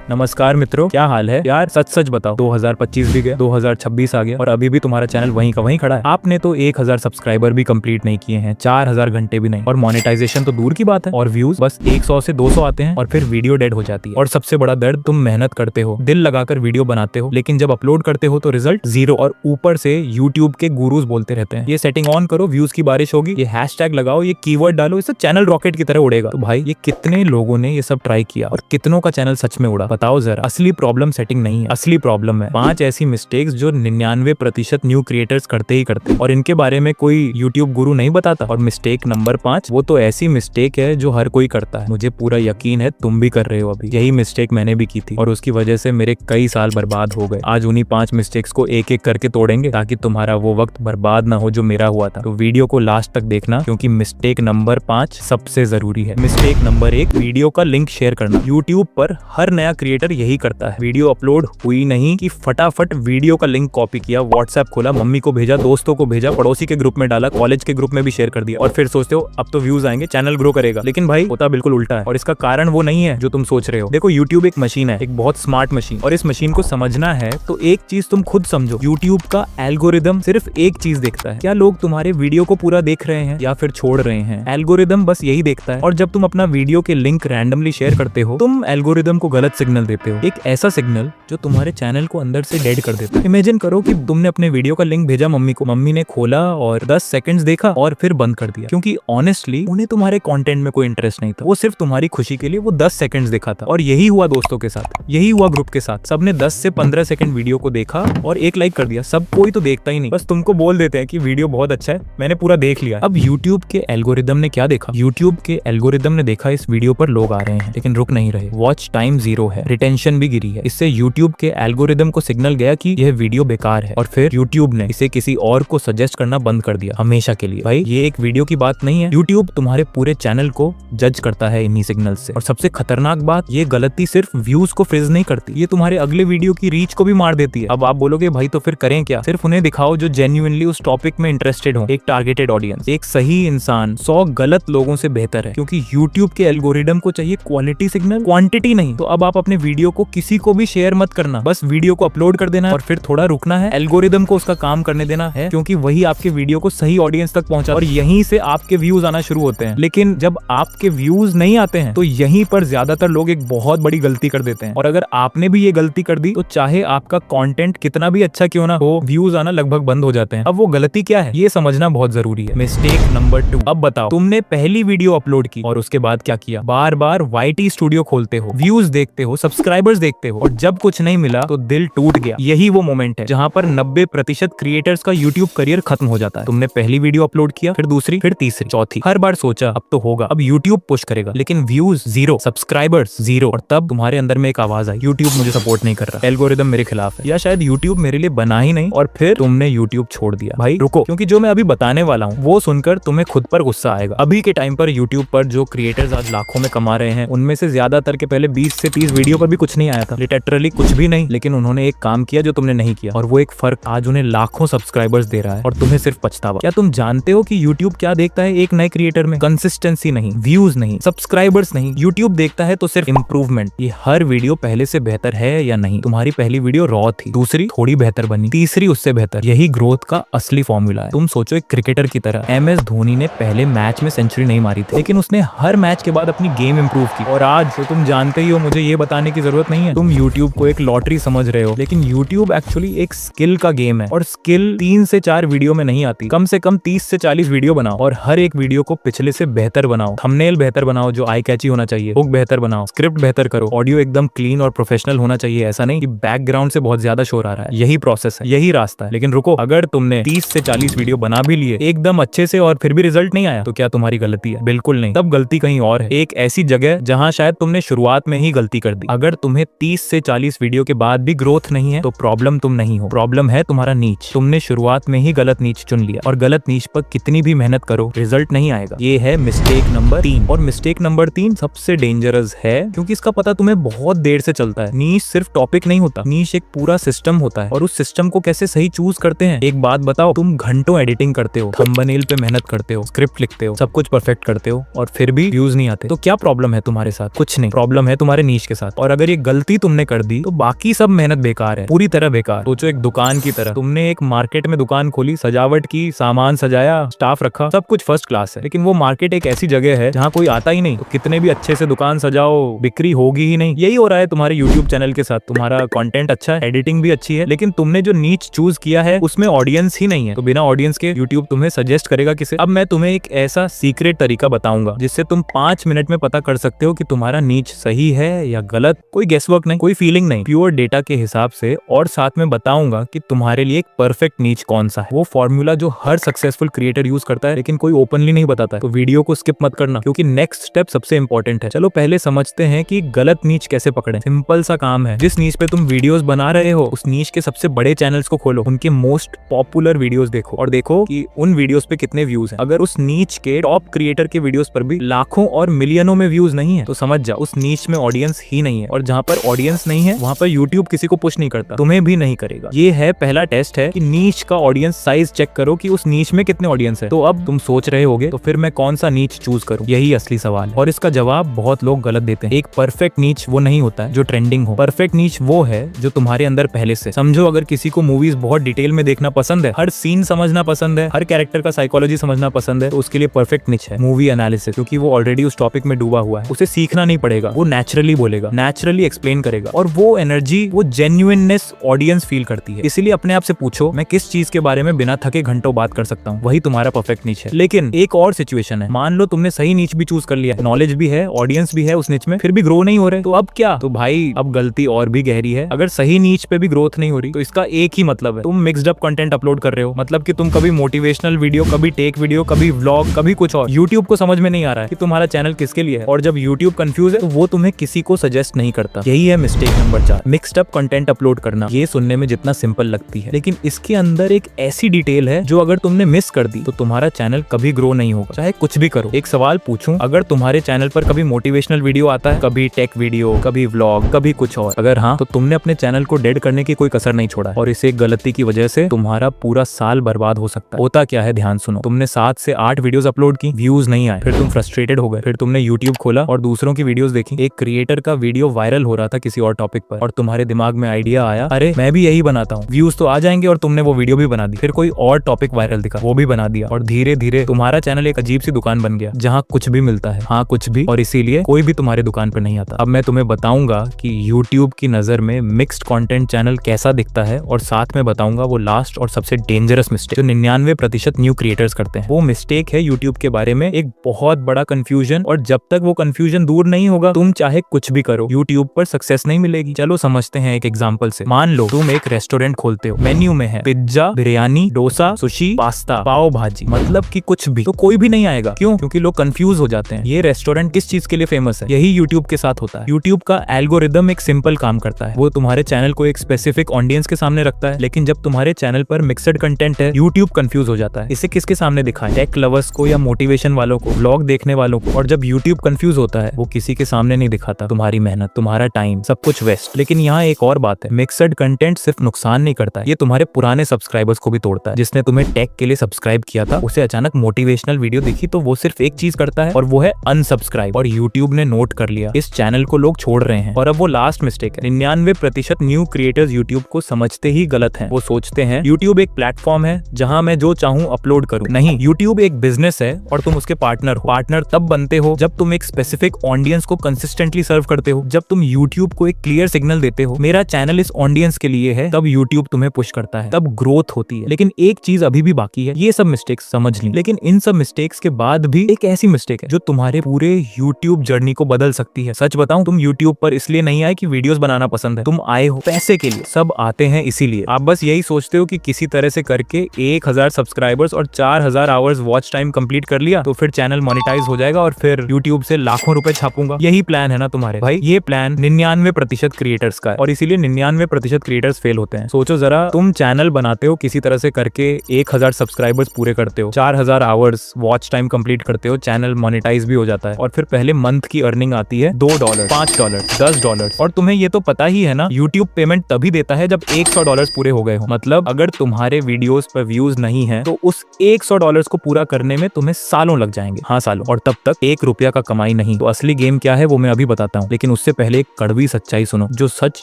नमस्कार मित्रों, क्या हाल है यार। सच सच बताओ, 2025 भी गया, 2026 आ गया और अभी भी तुम्हारा चैनल वहीं का वहीं खड़ा है। आपने तो 1000 सब्सक्राइबर भी कंप्लीट नहीं किए हैं, 4000 घंटे भी नहीं, और मोनेटाइजेशन तो दूर की बात है, और व्यूज बस 100 से 200 आते हैं और फिर वीडियो डेड हो जाती है। और सबसे बड़ा दर्द, तुम मेहनत करते हो, दिल लगाकर वीडियो बनाते हो, लेकिन जब अपलोड करते हो तो रिजल्ट जीरो, और ऊपर से यूट्यूब के गुरुज बोलते रहते हैं ये सेटिंग ऑन करो, व्यूज की बारिश होगी, ये हैशटैग लगाओ, ये कीवर्ड डालो, इससे चैनल रॉकेट की तरह उड़ेगा। तो भाई ये कितने लोगों ने ये सब ट्राई किया और कितनों का चैनल सच में उड़ा? बताओ जरा। असली प्रॉब्लम सेटिंग नहीं है, असली प्रॉब्लम है 5 ऐसी मिस्टेक्स जो 99% न्यू क्रिएटर्स करते ही करते हैं, और इनके बारे में कोई यूट्यूब गुरु नहीं बताता। और मिस्टेक नंबर 5 वो तो ऐसी मिस्टेक है जो हर कोई करता है, मुझे पूरा यकीन है तुम भी कर रहे हो। अभी यही मिस्टेक मैंने भी की थी और उसकी वजह से मेरे कई साल बर्बाद हो गए। आज उन्हीं 5 मिस्टेक्स को एक एक करके तोड़ेंगे ताकि तुम्हारा वो वक्त बर्बाद ना हो जो मेरा हुआ था। तो वीडियो को लास्ट तक देखना, क्योंकि मिस्टेक नंबर 5 सबसे जरूरी है। मिस्टेक नंबर 1, वीडियो का लिंक शेयर करना। यूट्यूब पर हर नया क्रिएटर यही करता है। वीडियो अपलोड हुई नहीं कि फटाफट वीडियो का लिंक कॉपी किया, व्हाट्सएप खोला, मम्मी को भेजा, दोस्तों को भेजा, पड़ोसी के ग्रुप में डाला, कॉलेज के ग्रुप में भी शेयर कर दिया, और फिर सोचते हो अब तो व्यूज आएंगे, चैनल ग्रो करेगा। लेकिन भाई होता बिल्कुल उल्टा है, और इसका कारण वो नहीं है जो तुम सोच रहे हो। देखो, यूट्यूब एक मशीन है, एक बहुत स्मार्ट मशीन, और इस मशीन को समझना है तो एक चीज तुम खुद समझो, यूट्यूब का एल्गोरिदम सिर्फ एक चीज देखता है, क्या लोग तुम्हारे वीडियो को पूरा देख रहे हैं या फिर छोड़ रहे हैं। एल्गोरिदम बस यही देखता है, और जब तुम अपना वीडियो के लिंक रैंडमली शेयर करते हो, तुम एल्गोरिदम को गलत सिग्नल देते हो, एक ऐसा सिग्नल जो तुम्हारे चैनल को अंदर से डेड कर देता है। इमेजिन करो कि तुमने अपने वीडियो का लिंक भेजा मम्मी को, मम्मी ने खोला और 10 सेकंड्स देखा और फिर बंद कर दिया, क्योंकि ऑनेस्टली उन्हें तुम्हारे कंटेंट में कोई इंटरेस्ट नहीं था, वो सिर्फ तुम्हारी खुशी के लिए वो 10 सेकंड्स देखा था। और यही हुआ दोस्तों के साथ, यही हुआ ग्रुप के साथ, सबने 10 से 15 सेकंड वीडियो को देखा और एक लाइक कर दिया। सब कोई तो देखता ही नहीं, बस तुमको बोल देते हैं कि वीडियो बहुत अच्छा है, मैंने पूरा देख लिया। अब यूट्यूब के एल्गोरिदम ने क्या देखा? यूट्यूब के एल्गोरिदम ने देखा इस वीडियो पर लोग आ रहे हैं लेकिन रुक नहीं रहे, वॉच टाइम 0 है, रिटेंशन भी गिरी है। इससे यूट्यूब के एल्गोरिदम को सिग्नल गया कि यह वीडियो बेकार है, और फिर यूट्यूब ने इसे किसी और को सजेस्ट करना बंद कर दिया हमेशा के लिए। भाई ये एक वीडियो की बात नहीं है, यूट्यूब तुम्हारे पूरे चैनल को जज करता है इन्हीं सिग्नल से। और सबसे खतरनाक बात, ये गलती सिर्फ व्यूज को फ्रीज नहीं करती, ये तुम्हारे अगले वीडियो की रीच को भी मार देती है। अब आप बोलोगे भाई तो फिर करें क्या? सिर्फ उन्हें दिखाओ जो जेन्युइनली उस टॉपिक में इंटरेस्टेड हो, एक टारगेटेड ऑडियंस। एक सही इंसान 100 गलत लोगों से बेहतर है, क्योंकि यूट्यूब के एल्गोरिदम को चाहिए क्वालिटी सिग्नल, क्वांटिटी नहीं। तो अब आप अपने वीडियो को किसी को भी शेयर मत करना, बस वीडियो को अपलोड कर देना और फिर थोड़ा रुकना है, एल्गोरिदम को उसका काम करने देना है, क्योंकि वही आपके वीडियो को सही ऑडियंस तक पहुंचा और यहीं से आपके व्यूज आना शुरू होते हैं। लेकिन जब आपके व्यूज नहीं आते हैं तो यहीं पर ज्यादातर लोग एक बहुत बड़ी गलती कर देते हैं, और अगर आपने भी ये गलती कर दी तो चाहे आपका कंटेंट कितना भी अच्छा क्यों ना हो, व्यूज आना लगभग बंद हो जाते हैं। अब वो गलती क्या है ये समझना बहुत जरूरी है। मिस्टेक नंबर 2, अब बताओ, तुमने पहली वीडियो अपलोड की और उसके बाद क्या किया? बार बार YT स्टूडियो खोलते हो, व्यूज देखते हो, सब्सक्राइबर्स देखते हो, और जब कुछ नहीं मिला तो दिल टूट गया। यही वो मोमेंट है जहां पर 90% क्रिएटर्स का यूट्यूब करियर खत्म हो जाता है। तुमने पहली वीडियो अपलोड किया, फिर दूसरी, फिर तीसरी, चौथी, हर बार सोचा अब तो होगा, अब यूट्यूब पुश करेगा, लेकिन व्यूज 0, सब्सक्राइबर्स 0, और तब तुम्हारे अंदर में एक आवाज आई, यूट्यूब मुझे सपोर्ट नहीं कर रहा, एल्गोरिदम मेरे खिलाफ है, या शायद यूट्यूब मेरे लिए बना ही नहीं, और फिर तुमने यूट्यूब छोड़ दिया। भाई रुको, क्योंकि जो मैं अभी बताने वाला हूँ वो सुनकर तुम्हें खुद पर गुस्सा आएगा। अभी के टाइम पर यूट्यूब पर जो क्रिएटर्स आज लाखों में कमा रहे हैं, उनमें से ज्यादातर के पहले 20 से 30 वीडियो पर भी कुछ नहीं आया था, लिटरली कुछ भी नहीं, लेकिन उन्होंने एक काम किया जो तुमने नहीं किया, और वो एक फर्क आज उन्हें लाखों सब्सक्राइबर्स दे रहा है और तुम्हें सिर्फ पछतावा। क्या तुम जानते हो कि यूट्यूब क्या देखता है एक नए क्रिएटर में? कंसिस्टेंसी नहीं, व्यूज नहीं, सब्सक्राइबर्स नहीं, यूट्यूब देखता है तो सिर्फ इंप्रूवमेंट। ये हर वीडियो पहले से बेहतर है या नहीं। तुम्हारी पहली वीडियो रॉ थी, दूसरी थोड़ी बेहतर बनी, तीसरी उससे बेहतर। यही ग्रोथ का असली फॉर्मूला है। तुम सोचो एक क्रिकेटर की तरह, MS धोनी ने पहले मैच में सेंचुरी नहीं मारी थी, लेकिन उसने हर मैच के बाद अपनी गेम इंप्रूव की, और आज तो तुम जानते ही हो, मुझे ये बताने की जरूरत नहीं है, तुम यूट्यूब को एक लॉटरी समझ रहे हो, लेकिन यूट्यूब एक्चुअली एक स्किल का गेम है, और स्किल 3 से 4 वीडियो में नहीं आती। कम से कम 30 से 40 वीडियो बनाओ, और हर एक वीडियो को पिछले से बेहतर बनाओ, थंबनेल बेहतर बनाओ जो आई कैची होना चाहिए, हुक बेहतर बनाओ, स्क्रिप्ट बेहतर करो, ऑडियो एकदम क्लीन और प्रोफेशनल होना चाहिए, ऐसा नहीं कि बैकग्राउंड से बहुत ज्यादा शोर आ रहा है। यही प्रोसेस है, यही रास्ता है। लेकिन रुको, अगर तुमने 30 से 40 वीडियो बना भी लिए एकदम अच्छे से और फिर भी रिजल्ट नहीं आया, तो क्या तुम्हारी गलती है? बिल्कुल नहीं, तब गलती कहीं और है, एक ऐसी जगह जहां शायद तुमने शुरुआत में ही गलती कर दी। अगर तुम्हें 30 से 40 वीडियो के बाद भी ग्रोथ नहीं है तो प्रॉब्लम तुम नहीं हो, प्रॉब्लम है तुम्हारा नीच। तुमने शुरुआत में ही गलत नीच चुन लिया, और गलत नीच पर कितनी भी मेहनत करो रिजल्ट नहीं आएगा। ये है मिस्टेक नंबर 3, और मिस्टेक नंबर 3 सबसे डेंजरस है, क्योंकि इसका पता तुम्हें बहुत देर से चलता है। नीच सिर्फ टॉपिक नहीं होता, नीच एक पूरा सिस्टम होता है, और उस सिस्टम को कैसे सही चूज करते हैं। एक बात बताओ, तुम घंटों एडिटिंग करते हो, थंबनेल पे मेहनत करते हो, स्क्रिप्ट लिखते हो, सब कुछ परफेक्ट करते हो, और फिर भी व्यूज नहीं आते, तो क्या प्रॉब्लम है तुम्हारे साथ? कुछ नहीं, प्रॉब्लम है तुम्हारे नीश के साथ। और अगर ये गलती तुमने कर दी तो बाकी सब मेहनत बेकार है, पूरी तरह बेकार। सोचो एक दुकान की तरह, तुमने एक मार्केट में दुकान खोली, सजावट की, सामान सजाया, स्टाफ रखा, सब कुछ फर्स्ट क्लास है, लेकिन वो मार्केट एक ऐसी जगह है जहाँ कोई आता ही नहीं, तो कितने भी अच्छे से दुकान सजाओ, बिक्री होगी ही नहीं। यही हो रहा है तुम्हारे यूट्यूब चैनल के साथ। तुम्हारा कंटेंट अच्छा है, एडिटिंग भी अच्छी है, लेकिन तुमने जो नीच चूज किया है उसमें ऑडियंस ही नहीं है, तो बिना ऑडियंस के यूट्यूब तुम्हें सजेस्ट करेगा किसे? अब मैं तुम्हें एक ऐसा सीक्रेट तरीका बताऊंगा जिससे तुम 5 मिनट में पता कर सकते हो कि तुम्हारा नीच सही है या गलत। कोई गेसवर्क नहीं, कोई फीलिंग नहीं, प्योर डेटा के हिसाब से। और साथ में बताऊंगा कि तुम्हारे लिए एक परफेक्ट नीच कौन सा है, वो फॉर्मूला जो हर सक्सेसफुल क्रिएटर यूज करता है लेकिन कोई ओपनली नहीं बताता है। तो वीडियो को स्किप मत करना, क्योंकि नेक्स्ट स्टेप सबसे इंपॉर्टेंट है। चलो पहले समझते हैं कि गलत नीच कैसे पकड़े। सिंपल सा काम है, जिस नीच पे तुम वीडियोस बना रहे हो उस नीच के सबसे बड़े चैनल्स को खोलो, उनके मोस्ट पॉपुलर वीडियोस देखो और देखो कि उन वीडियोस पे कितने व्यूज हैं। अगर उस नीच के टॉप क्रिएटर के वीडियोस पर भी लाखों और मिलियनों में व्यूज नहीं है तो समझ जा उस नीच में ऑडियंस ही नहीं है, और जहां पर ऑडियंस नहीं है वहां पर यूट्यूब किसी को पुश नहीं करता, तुम्हें भी नहीं करेगा। ये है पहला टेस्ट है कि नीच का ऑडियंस साइज चेक करो कि उस नीच में कितने ऑडियंस है। तो अब तुम सोच रहे होगे तो फिर मैं कौन सा नीच चूज करूं, यही असली सवाल है। और इसका जवाब बहुत लोग गलत देते हैं। एक परफेक्ट नीच वो नहीं होता है जो ट्रेंडिंग हो, परफेक्ट नीच वो है जो तुम्हारे अंदर पहले से। समझो अगर किसी को मूवीज बहुत डिटेल में देखना पसंद है, हर सीन समझना पसंद है, हर कैरेक्टर का साइकोलॉजी समझना पसंद है, तो उसके लिए परफेक्ट निच है मूवी एनालिसिस, क्योंकि वो ऑलरेडी उस टॉपिक में डूबा हुआ है। उसे सीखना नहीं पड़ेगा, वो नेचुरली बोलेगा, नेचुरली एक्सप्लेन करेगा, और वो एनर्जी, वो जेन्युइननेस ऑडियंस फील करती है। इसीलिए अपने आप से पूछो मैं किस चीज के बारे में बिना थके घंटों बात कर सकता हूँ, वही तुम्हारा परफेक्ट निच है। लेकिन एक और सिचुएशन है, मान लो तुमने सही निच भी चूज कर लिया, नॉलेज भी है, ऑडियंस भी है उस निच में, फिर भी ग्रो नहीं हो रहे, तो अब क्या? तो भाई अब गलती और भी गहरी है। अगर सही नीच पे भी ग्रोथ नहीं हो रही तो इसका एक ही मतलब है, तुम मिक्स्ड अप कंटेंट अपलोड कर रहे हो। मतलब कि तुम कभी मोटिवेशनल वीडियो, कभी टेक वीडियो, कभी व्लॉग, कभी कुछ और। यूट्यूब को समझ में नहीं आ रहा है कि तुम्हारा चैनल किसके लिए है, और जब यूट्यूब कंफ्यूज है तो वो तुम्हें किसी को सजेस्ट नहीं करता। यही है mistake number 4, mixed up content upload करना। ये सुनने में जितना सिंपल लगती है, लेकिन इसके अंदर एक ऐसी डिटेल है जो अगर तुमने मिस कर दी तो तुम्हारा चैनल कभी ग्रो नहीं होगा, चाहे कुछ भी करो। एक सवाल पूछूं, अगर तुम्हारे चैनल पर कभी मोटिवेशनल वीडियो आता है, कभी टेक वीडियो, कभी व्लॉग, कभी कुछ और, अगर हाँ तो तुमने अपने चैनल को डेड करने की कोई कसर नहीं छोड़ा, और इस एक गलती की वजह से तुम्हारा पूरा साल बर्बाद हो सकता है। होता क्या है, ध्यान सुनो। तुमने 7 से 8 वीडियोस अपलोड की, व्यूज नहीं आए, फिर तुम फ्रस्ट्रेटेड हो गए, फिर तुमने यूट्यूब खोला और दूसरों की वीडियोस देखी। एक क्रिएटर का वीडियो वायरल हो रहा था किसी और टॉपिक पर, और तुम्हारे दिमाग में आइडिया आया, अरे मैं भी यही बनाता हूँ, व्यूज तो आ जाएंगे, और तुमने वो वीडियो भी बना दी। फिर कोई और टॉपिक वायरल दिखा, वो भी बना दिया, और धीरे धीरे तुम्हारा चैनल एक अजीब सी दुकान बन गया जहाँ कुछ भी मिलता है, हाँ कुछ भी, और इसीलिए कोई भी तुम्हारे दुकान पर नहीं आता। अब मैं तुम्हें बताऊंगा कि यूट्यूब की नजर में मिक्स्ड कंटेंट चैनल कैसा दिखता है, और साथ में बताऊंगा वो लास्ट और सबसे डेंजरस मिस्टेक जो 99% न्यू क्रिएटर्स करते हैं। वो मिस्टेक है यूट्यूब के बारे में एक बहुत बड़ा कंफ्यूजन, और जब तक वो कंफ्यूजन दूर नहीं होगा तुम चाहे कुछ भी करो यूट्यूब पर सक्सेस नहीं मिलेगी। चलो समझते हैं एक एग्जांपल से। मान लो तुम एक रेस्टोरेंट खोलते हो, मेन्यू में है pizza, biryani, dosa, sushi, pasta, pav bhaji, मतलब कि कुछ भी, तो कोई भी नहीं आएगा। क्यों? क्योंकि लोग कंफ्यूज हो जाते हैं, ये रेस्टोरेंट किस चीज के लिए फेमस है। यही यूट्यूब के साथ होता है। यूट्यूब का एल्गोरिदम एक सिंपल काम करता है, वो तुम्हारे चैनल को एक स्पेसिफिक ऑडियंस के सामने रखता है, लेकिन जब तुम्हारे चैनल पर मिक्सड कंटेंट है यूट्यूब कंफ्यूज हो जाता है। इसे किसके सामने दिखाएं? टेक लवर्स को या मोटिवेशन वालों को, व्लॉग देखने वालों को। और जब यूट्यूब कंफ्यूज होता है वो किसी के सामने नहीं दिखाता तुम्हारी मेहनत, तुम्हारा टाइम, सब कुछ वेस्ट। लेकिन यहाँ एक और बात है, मिक्सड कंटेंट सिर्फ नुकसान नहीं करता है, ये तुम्हारे पुराने सब्सक्राइबर्स को भी तोड़ता है। जिसने तुम्हें टेक के लिए सब्सक्राइब किया था, उसे अचानक मोटिवेशनल वीडियो दिखी तो वो सिर्फ एक चीज करता है, और वो है अनसब्सक्राइब। और यूट्यूब ने नोट कर लिया, इस चैनल को लोग छोड़ रहे हैं। और अब वो लास्ट मिस्टेक है, 99% न्यू क्रिएटर्स यूट्यूब को समझते ही गलत हैं। वो सोचते हैं यूट्यूब एक प्लेटफॉर्म है जहां मैं जो चाहूं अपलोड करूं। नहीं, यूट्यूब एक बिजनेस है और तुम उसके पार्टनर हो। पार्टनर तब बनते हो जब तुम एक स्पेसिफिक ऑडियंस को कंसिस्टेंटली सर्व करते हो, जब तुम यूट्यूब को एक क्लियर सिग्नल देते हो मेरा चैनल इस ऑडियंस के लिए है, तब यूट्यूब तुम्हें पुश करता है, तब ग्रोथ होती है। लेकिन एक चीज अभी भी बाकी है, ये सब मिस्टेक्स समझ ली, लेकिन इन सब मिस्टेक्स के बाद भी एक ऐसी मिस्टेक है जो तुम्हारे पूरे यूट्यूब जर्नी को बदल सकती है। सच बताऊं, तुम यूट्यूब पर इसलिए नहीं आए कि वीडियोस बनाना पसंद है, तुम आए हो पैसे के लिए। सब आते हैं इसीलिए। आप बस यही सोचते हो कि किसी तरह से करके 1000 सब्सक्राइबर्स और 4000 आवर्स वॉच टाइम कंप्लीट कर लिया तो फिर चैनल मोनेटाइज हो जाएगा और फिर यूट्यूब से लाखों रुपए छापूंगा। यही प्लान है ना तुम्हारे भाई। ये प्लान 99% क्रिएटर्स का है, और इसीलिए 99% क्रिएटर्स फेल होते हैं। सोचो जरा, तुम चैनल बनाते हो किसी तरह से करके, 1000 सब्सक्राइबर्स पूरे करते हो, 4000 आवर्स वॉच टाइम कंप्लीट करते हो, चैनल मोनेटाइज भी हो जाता है, और फिर पहले मंथ की अर्निंग आती है $2, $5, $10, और तुम्हें ये तो पता ही है ना, यूट्यूब पेमेंट तभी देता है जब $100 पूरे हो गए हो। मतलब अगर तुम्हारे वीडियोस पर व्यूज नहीं है तो उस $100 को पूरा करने में तुम्हें सालों लग जाएंगे। हाँ सालों, और तब तक $1 का कमाई नहीं। तो असली गेम क्या है वो मैं अभी बताता हूँ, लेकिन उससे पहले एक कड़वी सच्चाई सुनो, जो सच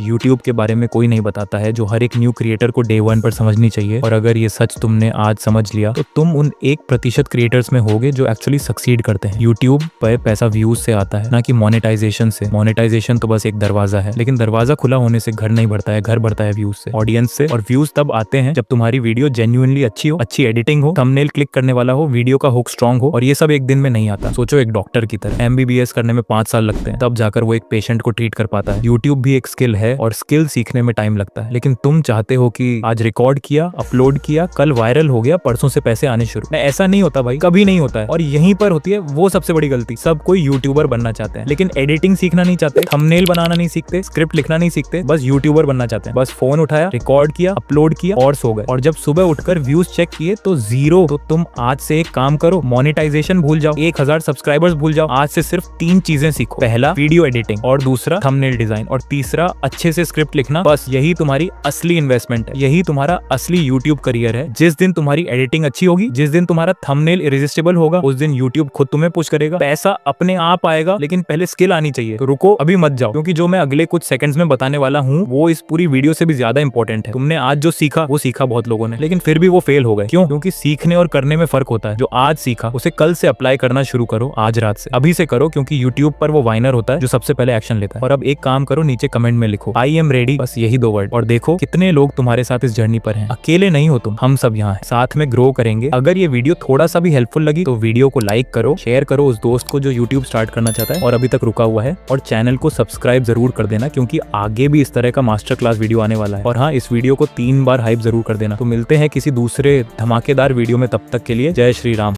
यूट्यूब के बारे में कोई नहीं बताता है, जो हर एक न्यू क्रिएटर को डे 1 पर समझनी चाहिए। और अगर ये सच तुमने आज समझ लिया तो तुम उन 1% क्रिएटर्स में होगे जो एक्चुअली सक्सीड करते हैं। यूट्यूब पर पैसा व्यूज से आता है, ना कि मोनेटाइजेशन से। मोनेटाइजेशन तो बस एक दरवाजा है, लेकिन दरवाजा खुला होने से घर नहीं बढ़ता है, घर बढ़ता है व्यूज से, ऑडियंस से। और व्यूज तब आते हैं जब तुम्हारी वीडियो जेन्युइनली अच्छी हो, अच्छी एडिटिंग हो, थंबनेल क्लिक करने वाला हो, वीडियो का हुक स्ट्रांग हो। और ये सब एक दिन में नहीं आता। सोचो एक डॉक्टर की तरह, MBBS करने में 5 साल लगते हैं, तब जाकर वो एक पेशेंट को ट्रीट कर पाता है। यूट्यूब भी एक स्किल है और स्किल सीखने में टाइम लगता है। लेकिन तुम चाहते हो कि आज रिकॉर्ड किया, अपलोड किया, कल वायरल हो गया, परसों से पैसे आने शुरू। ऐसा नहीं होता भाई, कभी नहीं होता है। और यहीं पर होती है वो सबसे बड़ी गलती। सब कोई यूट्यूबर बनना चाहते हैं, लेकिन एडिटिंग सीखना नहीं चाहते, थंबनेल बनाना नहीं सीखते, स्क्रिप्ट लिखना नहीं सीखते, बस यूट्यूबर बनना चाहते हैं। बस फोन उठाया, रिकॉर्ड किया, अपलोड किया और सो गए। और जब सुबह उठकर व्यूज चेक किए तो 0। तो तुम आज से एक काम करो, मोनेटाइजेशन भूल जाओ, 1000 सब्सक्राइबर्स भूल जाओ। आज से सिर्फ 3 चीजें सीखो। पहला वीडियो एडिटिंग, और दूसरा थंबनेल डिजाइन, और तीसरा अच्छे से स्क्रिप्ट लिखना। बस यही तुम्हारी असली इन्वेस्टमेंट है, यही तुम्हारा असली यूट्यूब करियर है। जिस दिन तुम्हारी एडिटिंग अच्छी होगी, जिस दिन तुम्हारा थंबनेल इरेजिस्टेबल होगा, उस दिन यूट्यूब खुद तुम्हें पुश करेगा। पैसा अपने आप आएगा, लेकिन पहले स्किल आनी चाहिए। तो रुको, अभी मत जाओ, क्योंकि जो मैं अगले कुछ सेकंड्स में बताने वाला हूँ वो इस पूरी वीडियो से भी ज्यादा इंपॉर्टेंट है। तुमने आज जो सीखा वो सीखा बहुत लोगों ने, लेकिन फिर भी वो फेल हो गए। क्यों? क्योंकि सीखने और करने में फर्क होता है। जो आज सीखा उसे कल से अप्लाई करना शुरू करो, आज रात से, अभी से करो, क्योंकि यूट्यूब पर वो वाइनर होता है जो सबसे पहले एक्शन लेता है। और अब एक काम करो, नीचे कमेंट में लिखो आई एम रेडी, बस यही 2 वर्ड, और देखो कितने लोग तुम्हारे साथ इस जर्नी पर हैं। अकेले नहीं हो तुम, हम सब यहाँ हैं, साथ में ग्रो करेंगे। अगर ये वीडियो थोड़ा सा भी हेल्पफुल लगी तो वीडियो को लाइक करो, शेयर करो उस दोस्त को जो यूट्यूब स्टार्ट करना चाहता है और अभी तक रुका हुआ है, और चैनल को सब्सक्राइब जरूर कर देना, क्योंकि आगे भी इस तरह का मास्टर क्लास वीडियो आने वाला है। और हाँ, इस वीडियो को 3 बार हाइप जरूर कर देना। तो मिलते हैं किसी दूसरे धमाकेदार वीडियो में, तब तक के लिए जय श्री राम।